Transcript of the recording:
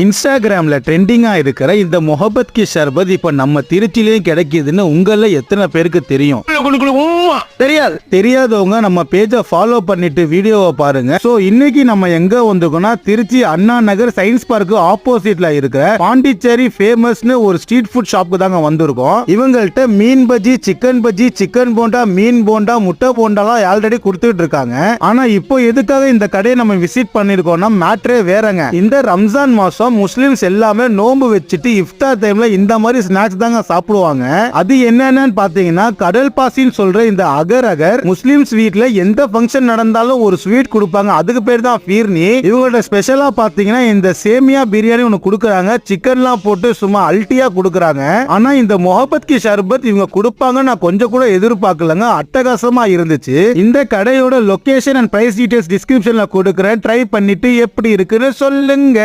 இன்ஸ்டாகிராம்ல ட்ரெண்டிங்கா இருக்கிற இந்த மொஹபத் கி ஷர்பத் இப்ப நம்ம திருச்சியிலயும் கிடைக்குதுன்னு உங்கள எத்தனை பேருக்கு தெரியும்? தெரியாதவங்க நம்ம பேஜை ஃபாலோ பண்ணிட்டு வீடியோவை பாருங்க. சோ இன்னைக்கு நம்ம எங்க வந்திருக்கோம்னா திருச்சி அண்ணா நகர் சயின்ஸ் பார்க்கு ஆப்போசிட்ல இருக்கிற பாண்டிச்சேரி ஃபேமஸ்னு ஒரு ஸ்ட்ரீட் ஃபுட் ஷாப்புக்கு தாங்க வந்திருக்கோம். இவங்கள்ட்ட மீன் பஜ்ஜி, சிக்கன் பஜ்ஜி, சிக்கன் போண்டா, மீன் போண்டா, முட்டை போண்டாலாம் ஆல்ரெடி கொடுத்துட்டு இருக்காங்க. ஆனா இப்போ எதுக்காக இந்த கடையை நம்ம விசிட் பண்ணிருக்கோம்னா மேட்ரே வேறங்க. இந்த ரம்ஜான் மாசம் முஸ்லிம்ஸ் எல்லாமே நோன்பு வச்சுட்டு இஃப்தார் டைம்ல இந்த மாதிரி ஸ்நாக்ஸ் தாங்க சாப்பிடுவாங்க. அது என்னன்னு பாத்தீங்கன்னா கடல் பாசின்னு சொல்ற இந்த அகர் அகர் முஸ்லிம்ஸ் வீட்ல எந்த ஃபங்க்ஷன் நடந்தாலும் ஒரு ஸ்வீட் கொடுப்பாங்க. அதுக்கு பேர் தான் ஃபீர்னி. இவங்களோட ஸ்பெஷலா பாத்தீங்கன்னா இந்த சேமியா பிரியாணி ஒன்னு கொடுக்கறாங்க. சிக்கன்லாம் போட்டு சும்மா அல்ட்டியா கொடுக்கறாங்க. ஆனா இந்த மொஹபத் கி ஷர்பத் இவங்க கொடுப்பாங்க நான் கொஞ்சம் கூட எதிர்பார்க்கலங்க. அட்டகாசமா இருந்துச்சு. இந்த கடையோட லொகேஷன் அண்ட் பிரைஸ் டீடைல்ஸ் டிஸ்கிரிப்ஷன்ல கொடுக்கறேன். ட்ரை பண்ணிட்டு எப்படி இருக்குன்னு சொல்லுங்க.